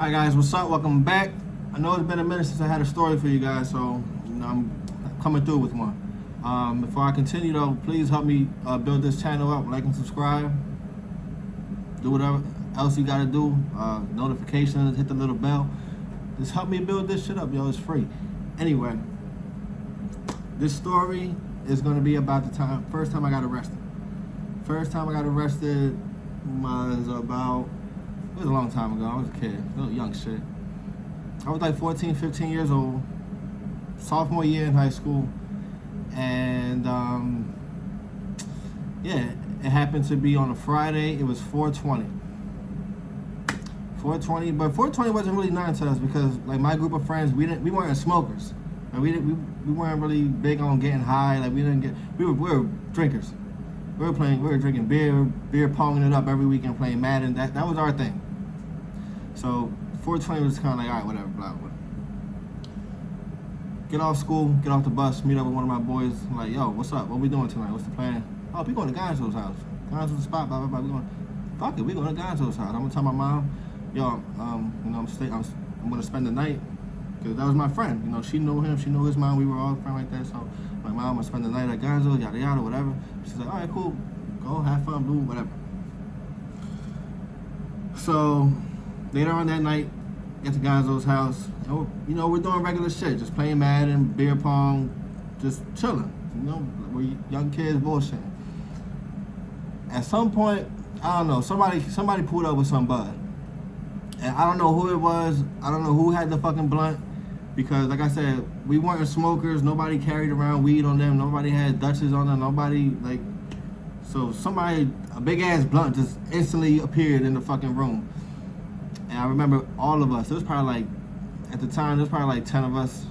Hi guys, what's up? Welcome back. I know it's been a minute since I had a story for you guys, so I'm coming through with one. Before I continue though, please help me build this channel up. Like and subscribe. Do whatever else you gotta do. Notifications, hit the little bell. Just help me build this shit up, yo. It's free. Anyway, this story is gonna be about the first time I got arrested. First time I got arrested was about, it was a long time ago. I was a kid, little young shit. I was like 14, 15 years old, sophomore year in high school. And yeah, it happened to be on a Friday. It was 420. 420, but 420 wasn't really nothing to us because like my group of friends, we weren't smokers. Like we weren't really big on getting high. Like we were drinkers. We were drinking beer ponging it up every weekend, playing Madden. That was our thing. So 420 was kind of like, all right, whatever, blah, blah. Get off school, get off the bus, meet up with one of my boys. I'm like, yo, what's up? What we doing tonight? What's the plan? Oh, we going to Gonzo's house. Gonzo's the spot, blah, blah, blah. We going, fuck it, we going to Gonzo's house. I'm gonna tell my mom, yo, I'm gonna spend the night. Cause that was my friend. You know, she knew him, she knew his mom. We were all friends like that. So my mom would spend the night at Gonzo, yada yada, whatever. She's like, all right, cool, go have fun, do whatever. So later on that night, get to Gonzo's house. You know, we're doing regular shit, just playing Madden, beer pong, just chilling. You know, we're young kids bullshitting. At some point, I don't know, somebody pulled up with some bud. And I don't know who it was. I don't know who had the fucking blunt. Because like I said, we weren't smokers. Nobody carried around weed on them. Nobody had Dutches on them. Nobody, like, so a big ass blunt just instantly appeared in the fucking room. And I remember all of us, there was probably like, at the time, there was probably like 10 of us.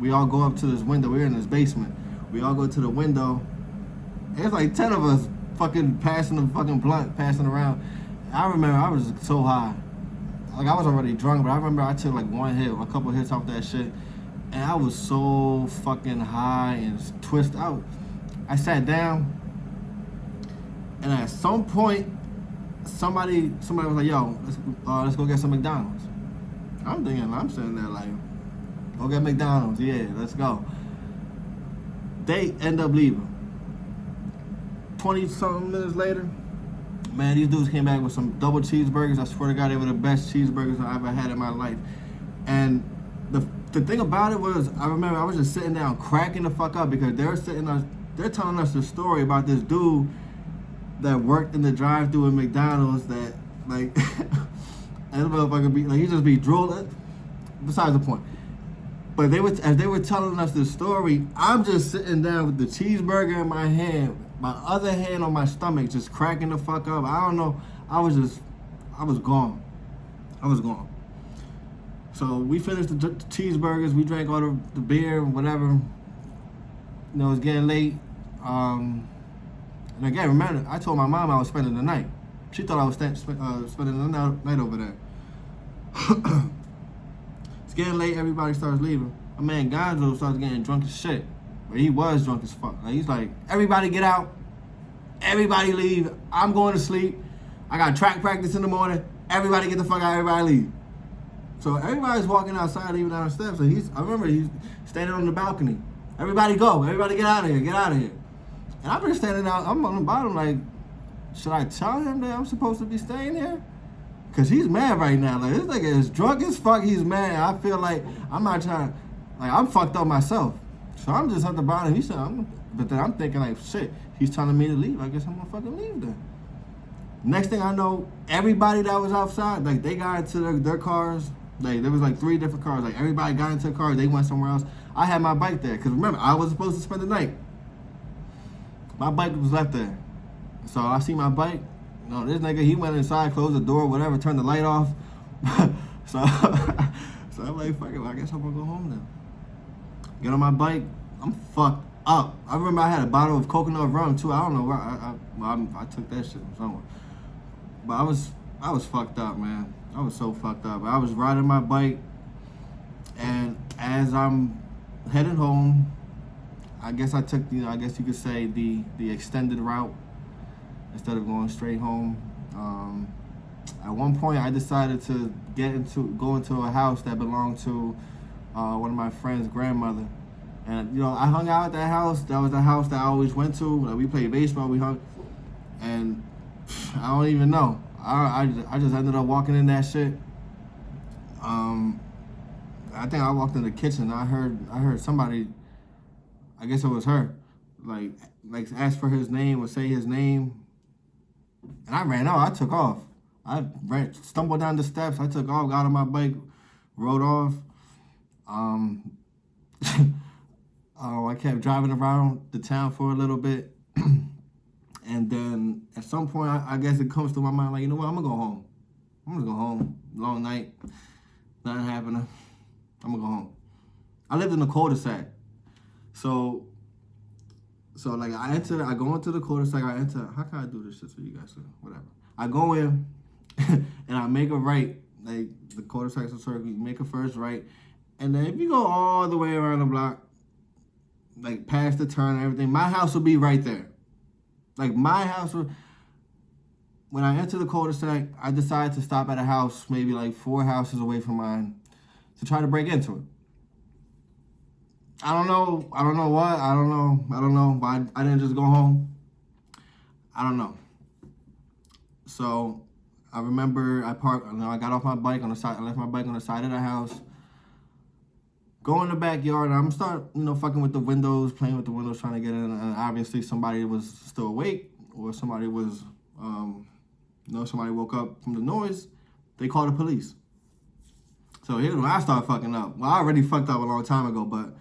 We all go up to this window. We were in this basement. We all go to the window. There's like 10 of us fucking passing the fucking blunt, passing around. I remember I was so high. Like I was already drunk, but I remember I took like one hit, a couple hits off that shit. And I was so fucking high and twisted out. I sat down. And at some point, somebody was like, yo, let's go get some McDonald's. I'm sitting there like, go get McDonald's, yeah, let's go. They end up leaving. 20-something minutes later, man, these dudes came back with some double cheeseburgers. I swear to God, they were the best cheeseburgers I ever had in my life. And the thing about it was, I remember I was just sitting down cracking the fuck up because they're telling us the story about this dude that worked in the drive-thru at McDonald's that, like, and the motherfucker be, like, he just be drooling. Besides the point. But as they were telling us the story, I'm just sitting down with the cheeseburger in my hand, my other hand on my stomach, just cracking the fuck up. I don't know. I was gone. So we finished the cheeseburgers. We drank all the beer, whatever. You know, it was getting late. And again, remember, I told my mom I was spending the night. She thought I was spending the night over there. It's getting late, everybody starts leaving. My man Gonzo starts getting drunk as shit. But he was drunk as fuck. Like, he's like, everybody get out. Everybody leave. I'm going to sleep. I got track practice in the morning. Everybody get the fuck out, everybody leave. So everybody's walking outside, leaving down the steps. So I remember he's standing on the balcony. Everybody go. Everybody get out of here. Get out of here. And I'm just standing out. I'm on the bottom like, should I tell him that I'm supposed to be staying here? Because he's mad right now. Like, this nigga is drunk as fuck. He's mad. I feel like I'm not trying, like, I'm fucked up myself. So I'm just at the bottom. He said, but then I'm thinking like, shit, he's telling me to leave. I guess I'm gonna fucking leave then. Next thing I know, everybody that was outside, like, they got into their cars. Like, there was like 3 different cars. Like, everybody got into a car. They went somewhere else. I had my bike there. Because remember, I was supposed to spend the night. My bike was left there. So I see my bike. No, this nigga, he went inside, closed the door, whatever, turned the light off. so I'm like, fuck it, well, I guess I'm gonna go home now. Get on my bike, I'm fucked up. I remember I had a bottle of coconut rum too. I don't know where I took that shit from somewhere. But I was fucked up, man. I was so fucked up. I was riding my bike, and as I'm heading home, I guess I took, I guess you could say the extended route instead of going straight home. At one point, I decided to go into a house that belonged to one of my friend's grandmother. And, I hung out at that house. That was the house that I always went to. Like, we played baseball, we hung. And I don't even know. I just ended up walking in that shit. I think I walked in the kitchen. I heard somebody, I guess it was her, like ask for his name or say his name. And I ran out. I took off. Stumbled down the steps. I took off, got on my bike, rode off. I kept driving around the town for a little bit. And then at some point, I guess it comes to my mind, like, you know what, I'm going to go home. I'm going to go home. Long night. Nothing happening. I'm going to go home. I lived in a cul-de-sac. So like, I go into the cul-de-sac, how can I do this shit for you guys? Whatever. I go in, and I make a right. Like, the cul-de-sac's a circle. You make a first right. And then if you go all the way around the block, like, past the turn and everything, my house will be right there. Like, my house will... When I enter the cul-de-sac, I decide to stop at a house maybe like 4 houses away from mine to try to break into it. I don't know what. I don't know why I didn't just go home. I don't know. So I remember I got off my bike on the side. I left my bike on the side of the house. Go in the backyard, and I'm start, fucking with the windows, playing with the windows, trying to get in. And obviously somebody was still awake, or somebody was, somebody woke up from the noise. They called the police. So here's when I start fucking up. Well, I already fucked up a long time ago, but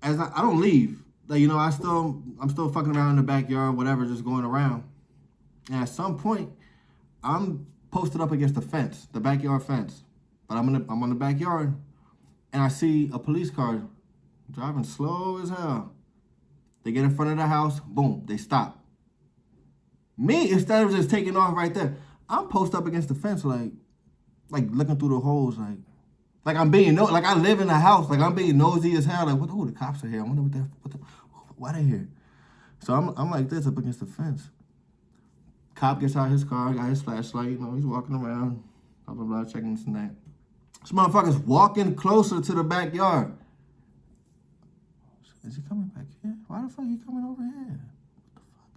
as I don't leave. Like, I'm still fucking around in the backyard, whatever, just going around. And at some point, I'm posted up against the fence, the backyard fence. But I'm on the backyard, and I see a police car driving slow as hell. They get in front of the house, boom, they stop. Me, instead of just taking off right there, I'm posted up against the fence, like looking through the holes, like I'm being like I live in the house, like I'm being nosy as hell. Like, the cops are here. I wonder why they here. So I'm like this up against the fence. Cop gets out his car, got his flashlight, he's walking around, blah blah blah, checking this and that. This motherfucker's walking closer to the backyard. Is he coming back here? Why the fuck he coming over here? What the fuck?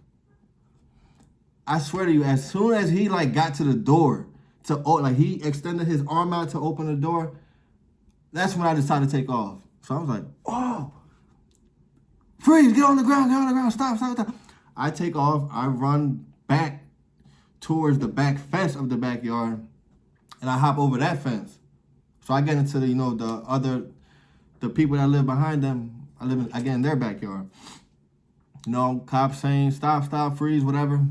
I swear to you, as soon as he got to the door, he extended his arm out to open the door, that's when I decided to take off. So I was like, oh, freeze, get on the ground, stop. I take off, I run back towards the back fence of the backyard, and I hop over that fence. So I get into the people that live behind them. I get in their backyard. Cops saying stop, freeze, whatever.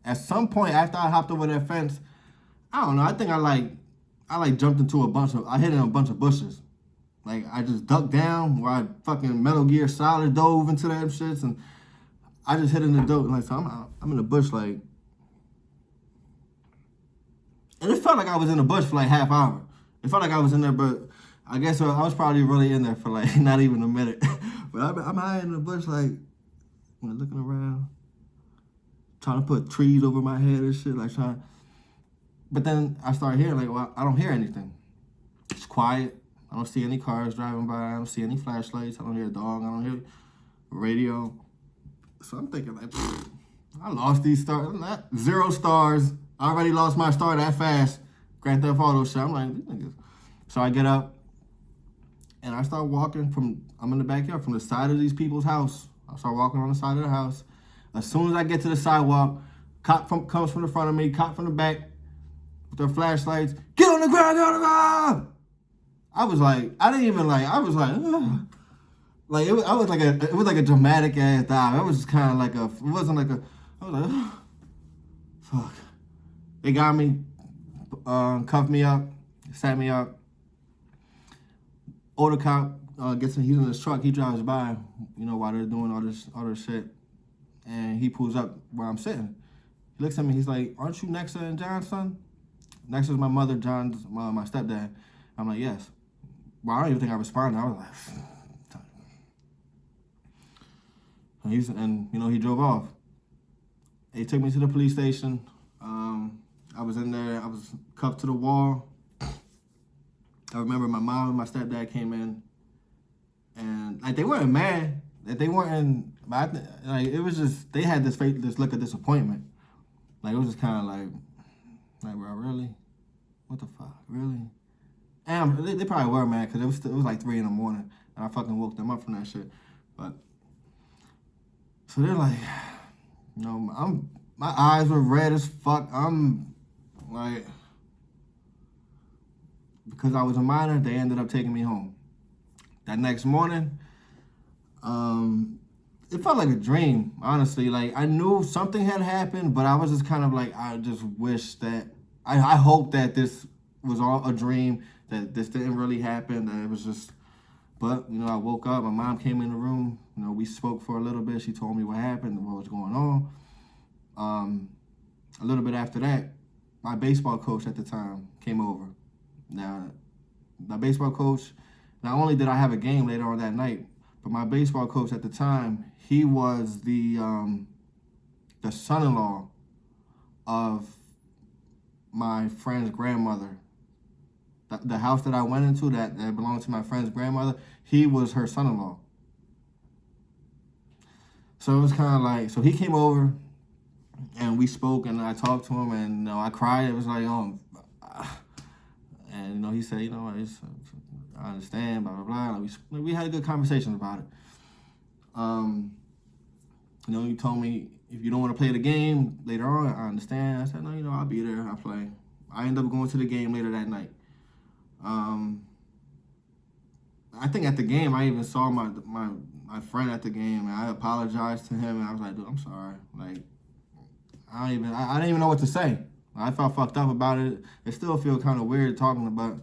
At some point after I hopped over that fence, I don't know. I think I jumped into I hit in a bunch of bushes. Like, I just ducked down where I fucking Metal Gear Solid dove into that shits, and I just hit in the dope. Like, so I'm in the bush, like, and it felt like I was in the bush for like half hour. It felt like I was in there, but I guess I was probably really in there for like not even a minute. But I'm high in the bush, like, looking around, trying to put trees over my head and shit, like trying. But then I started hearing, like, well, I don't hear anything. It's quiet. I don't see any cars driving by. I don't see any flashlights. I don't hear a dog. I don't hear a radio. So I'm thinking, like, I lost these stars. 0 stars. I already lost my star that fast. Grand Theft Auto shit. I'm like, these niggas. So I get up, and I start walking I'm in the backyard, from the side of these people's house. I start walking on the side of the house. As soon as I get to the sidewalk, cop comes from the front of me, cop from the back with their flashlights. Get on the ground! I was like, I didn't even I was like, ugh. Like, it was like a dramatic ass dive. It was just kind of like it wasn't like I was like, ugh. Fuck. They got me, cuffed me up, sat me up. Older cop he's in his truck, he drives by, while they're doing all this shit. And he pulls up where I'm sitting. He looks at me, he's like, aren't you Nexa and John's son? Nexa's my mother, John's my stepdad. I'm like, yes. Well, I don't even think I responded. I was like, and he drove off. They took me to the police station. I was in there. I was cuffed to the wall. I remember my mom and my stepdad came in, and like they weren't mad. That they weren't. But like it was just they had this look of disappointment. Like it was just kind of like bro, really? What the fuck, really? And they probably were mad because it was like 3 in the morning, and I fucking woke them up from that shit. But so they're like, you know, my eyes were red as fuck. I'm like, because I was a minor, they ended up taking me home. That next morning, it felt like a dream, honestly. Like, I knew something had happened, but I was just kind of like, I just wish that, I hope that this was all a dream, that this didn't really happen, that it was just, but, you know, I woke up, my mom came in the room, you know, we spoke for a little bit, she told me what happened and what was going on. A little bit after that, my baseball coach at the time came over. Now, my baseball coach, not only did I have a game later on that night, but my baseball coach at the time, he was the son-in-law of my friend's grandmother. The house that I went into that belonged to my friend's grandmother, he was her son-in-law. So it was kind of like, so he came over and we spoke and I talked to him and, you know, I cried. It was like, and, you know, he said, you know, I understand, blah, blah, blah. Like we had a good conversation about it. You know, he told me, if you don't want to play the game later on, I understand. I said, no, you know, I'll be there. I'll play. I ended up going to the game later that night. I think at the game, I even saw my friend at the game, and I apologized to him, and I was like, dude, I'm sorry. Like, I didn't even know what to say. I felt fucked up about it. It still feels kind of weird talking about it.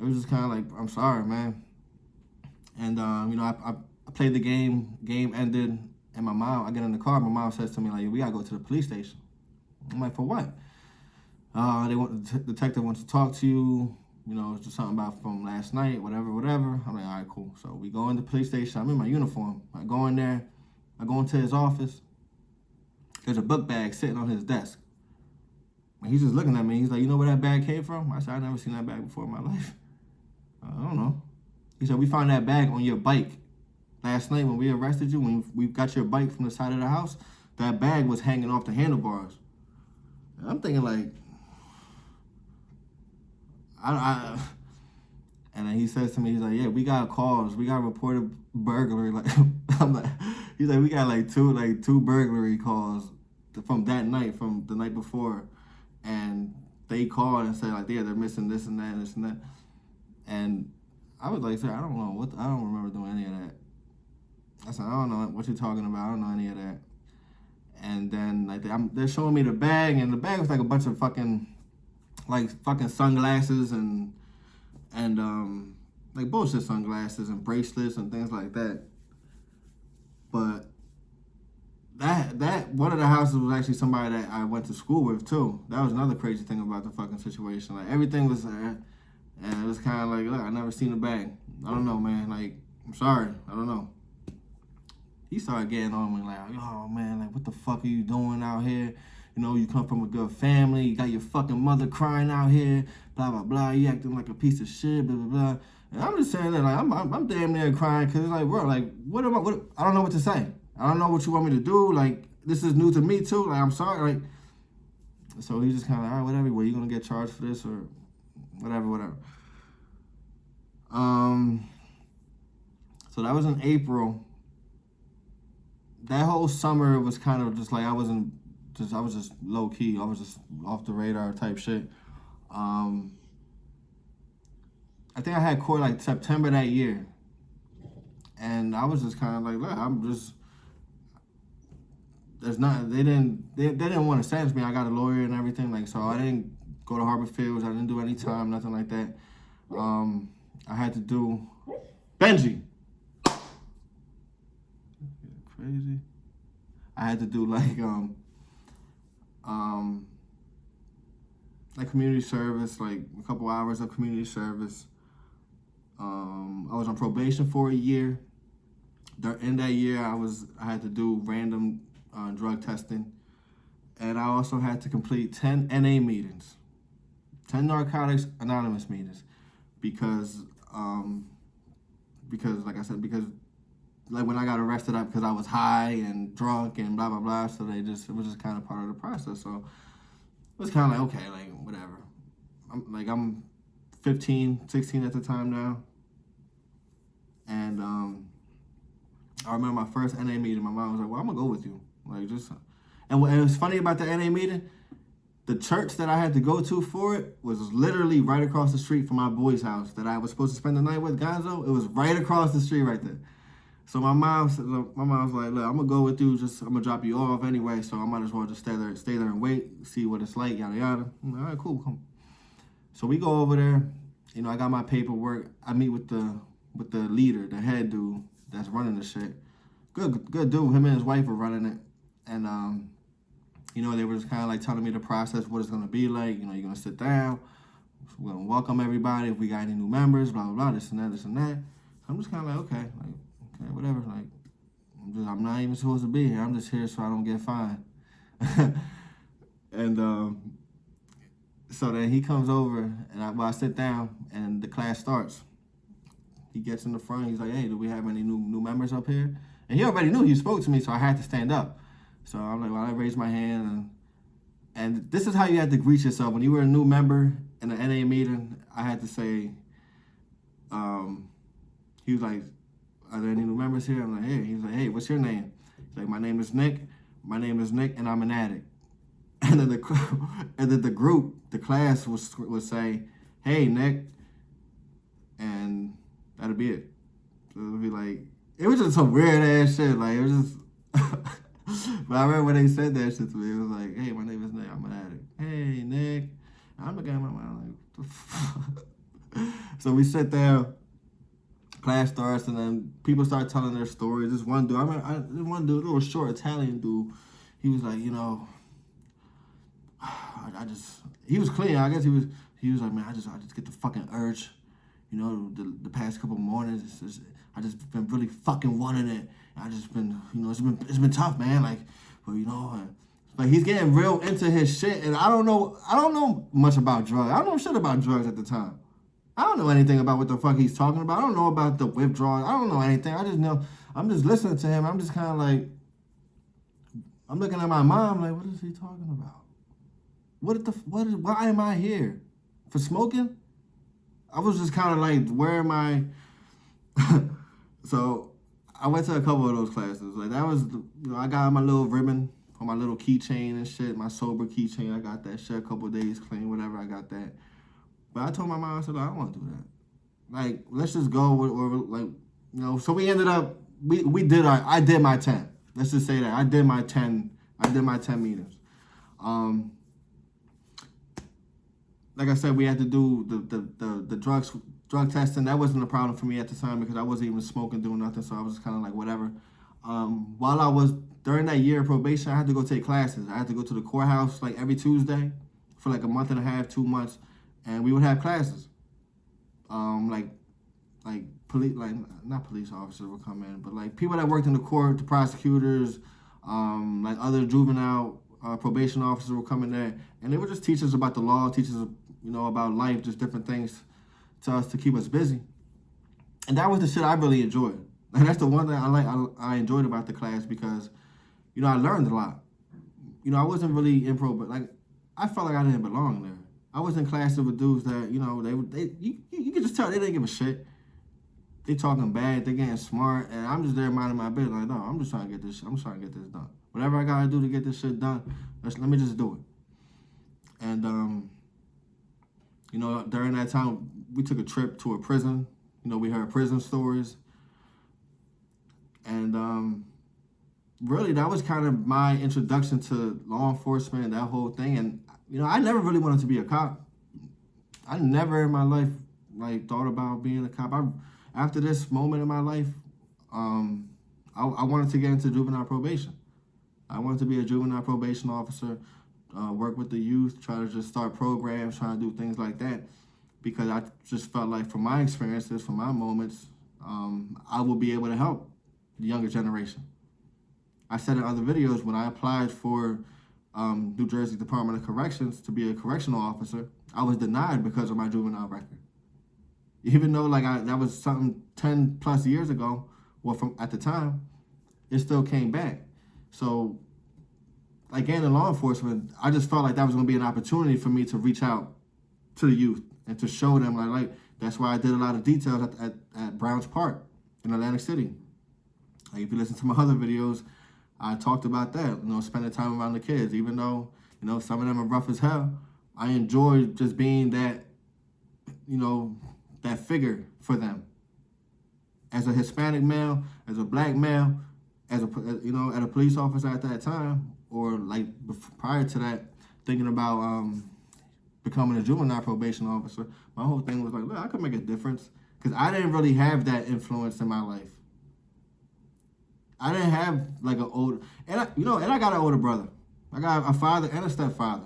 It was just kind of like, I'm sorry, man. And, you know, I played the game. Game ended. And I get in the car. My mom says to me, like, we got to go to the police station. I'm like, for what? The detective wants to talk to you. You know, it's just something about from last night, whatever. I'm like, all right, cool. So we go in the police station. I'm in my uniform. I go in there. I go into his office. There's a book bag sitting on his desk. And he's just looking at me. He's like, you know where that bag came from? I said, I've never seen that bag before in my life. I don't know. He said, we found that bag on your bike. Last night when we arrested you, when we got your bike from the side of the house, that bag was hanging off the handlebars. And I'm thinking like, and then he says to me, he's like, yeah, we got calls. We got reported burglary. Like, I'm like, he's like, we got like two burglary calls from that night, from the night before. And they called and said like, yeah, they're missing this and that and this and that. And I was like, sir, I don't remember doing any of that. I said, I don't know what you're talking about. I don't know any of that. And then like they're showing me the bag, and the bag was like a bunch of fucking sunglasses and like bullshit sunglasses and bracelets and things like that. But that one of the houses was actually somebody that I went to school with too. That was another crazy thing about the fucking situation. Like everything was there, and it was kind of like, look, I never seen the bag. I don't know, man. Like, I'm sorry, I don't know. He started getting on me like, oh man, like what the fuck are you doing out here? You know, you come from a good family, you got your fucking mother crying out here, blah, blah, blah, you acting like a piece of shit, blah, blah, blah. And I'm just saying that, like, I'm damn near crying, because it's like, bro, like, what I don't know what to say. I don't know what you want me to do, like, this is new to me too, like, I'm sorry, like, so he's just kind of like, all right, whatever, well, you gonna get charged for this, or whatever. So that was in April. That whole summer was kind of just like I was just low key. I was just off the radar type shit. I think I had court like September that year, and I was just kind of like, look, they didn't want to sentence me. I got a lawyer and everything, like, so I didn't go to Harbor Fields. I didn't do any time, nothing like that. I had to do Benji. Crazy. I had to do like community service, like a couple hours of community service. I was on probation for a year. In that year, I had to do random drug testing, and I also had to complete 10 NA meetings, 10 Narcotics Anonymous meetings, because like I said, because like when I got arrested up because I was high and drunk and blah blah blah, so it was just kind of part of the process. So it was kind of like, okay, like whatever. I'm 15, 16 at the time now, and I remember my first NA meeting. My mom was like, "Well, I'm gonna go with you." Like just, and what it was funny about the NA meeting, the church that I had to go to for it was literally right across the street from my boy's house that I was supposed to spend the night with, Gonzo. It was right across the street right there. So my mom was like, "Look, I'm gonna go with you. I'm gonna drop you off anyway. So I might as well just stay there and wait, see what it's like, yada yada." I'm like, all right, cool, come. So we go over there. You know, I got my paperwork. I meet with the leader, the head dude that's running the shit. Good dude. Him and his wife were running it, and you know, they were just kind of like telling me the process, what it's gonna be like. You know, you're gonna sit down, we're gonna welcome everybody. If we got any new members, blah blah blah, this and that, this and that. So I'm just kind of like, okay, whatever. Like, I'm not even supposed to be here. I'm just here so I don't get fined. And so then he comes over, and I sit down, and the class starts. He gets in the front. He's like, "Hey, do we have any new members up here?" And he already knew he spoke to me, so I had to stand up. So I'm like, well, I raised my hand, and this is how you had to greet yourself when you were a new member in an NA meeting. I had to say, he was like, "Are there any new members here?" I'm like, "Hey." He's like, "Hey, what's your name?" He's like, "My name is Nick. My name is Nick, and I'm an addict." And then the class would say, "Hey, Nick," and that'd be it. So it would be like, it was just some weird ass shit. Like, it was just. But I remember when they said that shit to me, it was like, "Hey, my name is Nick. I'm an addict." "Hey, Nick." I'm looking at my mind like, what the fuck? So we sit there, class starts, and then people start telling their stories. This one dude, this one dude, little short Italian dude, he was like, you know, he was clean. I guess he was like, "Man, I just get the fucking urge. You know, the past couple mornings, I just been really fucking wanting it. I just been, you know, it's been tough, man. Like, but you know, like he's getting real into his shit, and I don't know much about drugs. I don't know shit about drugs at the time. I don't know anything about what the fuck he's talking about. I don't know about the withdrawal. I don't know anything. I just know I'm just listening to him. I'm just kind of like, I'm looking at my mom like, what is he talking about? Why am I here? For smoking? I was just kind of like, where am I? So I went to a couple of those classes. Like that was, you know, I got my little ribbon on my little keychain and shit, my sober keychain. I got that shit a couple of days clean, whatever. I got that. But I told my mom, I said, I don't want to do that. Like, let's just go or like, you know. So we ended up, I did my 10. Let's just say that I did my 10 meetings. Like I said, we had to do the drug testing. That wasn't a problem for me at the time because I wasn't even smoking, doing nothing. So I was kind of like, whatever. While I was during that year of probation, I had to go take classes. I had to go to the courthouse like every Tuesday for like a month and a half, 2 months, and we would have classes. Like police, like not police officers would come in, but like people that worked in the court, the prosecutors, like other juvenile probation officers would come in there, and they would just teach us about the law, teach us, you know, about life, just different things to us to keep us busy. And that was the shit I really enjoyed. And that's the one thing I enjoyed about the class because, you know, I learned a lot. You know, I wasn't really in pro, but like I felt like I didn't belong there. I was in classes with dudes that, you know, you could just tell they didn't give a shit. They talking bad, they getting smart, and I'm just there minding my business. Like, no, I'm just trying to get this. I'm just trying to get this done. Whatever I gotta do to get this shit done, let me just do it. And you know, during that time, we took a trip to a prison. You know, we heard prison stories, and really, that was kind of my introduction to law enforcement and that whole thing. And you know, I never really wanted to be a cop. I never in my life like thought about being a cop. After this moment in my life, I wanted to get into juvenile probation. I wanted to be a juvenile probation officer, work with the youth, try to just start programs, try to do things like that, because I just felt like from my experiences, from my moments, I will be able to help the younger generation. I said in other videos, when I applied for New Jersey Department of Corrections to be a correctional officer, I was denied because of my juvenile record. Even though that was something 10 plus years ago, well, from at the time, it still came back. So, again, in law enforcement, I just felt like that was going to be an opportunity for me to reach out to the youth and to show them, like that's why I did a lot of details at Browns Park in Atlantic City. Like, if you listen to my other videos, I talked about that, spending time around the kids. Even though, some of them are rough as hell, I enjoy just being that, that figure for them. As a Hispanic male, as a black male, as a police officer at that time, or prior to that, thinking about becoming a juvenile probation officer, my whole thing was like, look, I could make a difference, because I didn't really have that influence in my life. I didn't have an older, and I got an older brother. I got a father and a stepfather.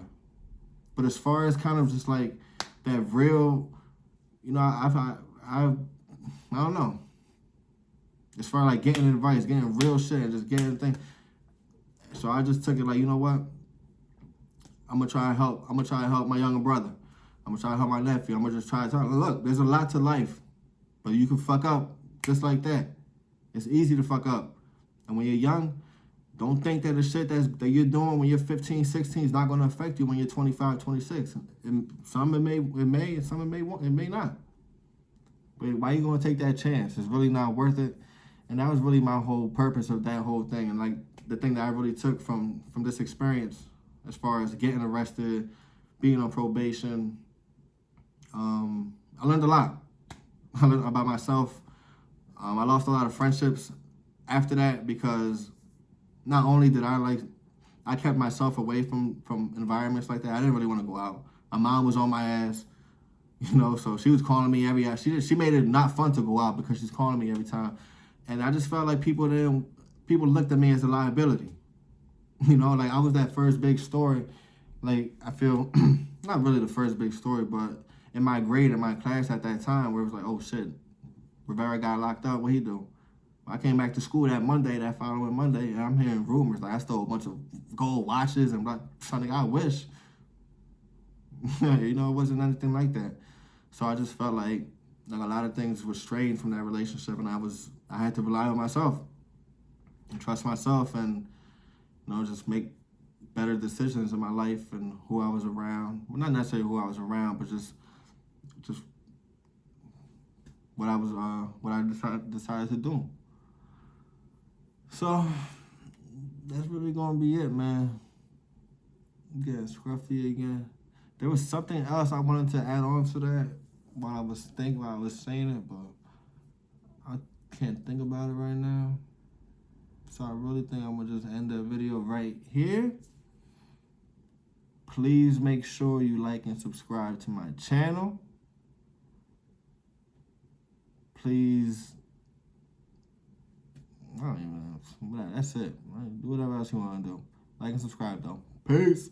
But as far as kind of just that real, I don't know. As far as getting advice, getting real shit, and just getting things. So I just took it you know what? I'm gonna try to help. I'm gonna try to help my younger brother. I'm gonna try to help my nephew. I'm gonna just try to tell him, look, there's a lot to life, but you can fuck up just like that. It's easy to fuck up. And when you're young, don't think that the shit that you're doing when you're 15, 16 is not going to affect you when you're 25, 26. And some it may, and some it may not. But why are you going to take that chance? It's really not worth it. And that was really my whole purpose of that whole thing. And the thing that I really took from this experience, as far as getting arrested, being on probation, I learned a lot. I learned about myself. I lost a lot of friendships after that, because not only did I kept myself away from environments like that. I didn't really want to go out. My mom was on my ass, so she was calling me every hour. She made it not fun to go out because she's calling me every time. And I just felt like people looked at me as a liability. I was that first big story. I feel, not really the first big story, but in my grade, in my class at that time, where it was like, oh shit, Rivera got locked up, what he do? I came back to school that following Monday, and I'm hearing rumors I stole a bunch of gold watches and something. I wish. It wasn't anything like that. So I just felt like a lot of things were strained from that relationship, and I had to rely on myself and trust myself, and just make better decisions in my life and who I was around. Well, not necessarily who I was around, but just what I decided to do. So, that's really gonna be it, man. I'm getting scruffy again. There was something else I wanted to add on to that while I was saying it, but I can't think about it right now. So I really think I'm gonna just end the video right here. Please make sure you like and subscribe to my channel. Please, I don't even know. That's it. Do whatever else you want to do. Like and subscribe, though. Peace.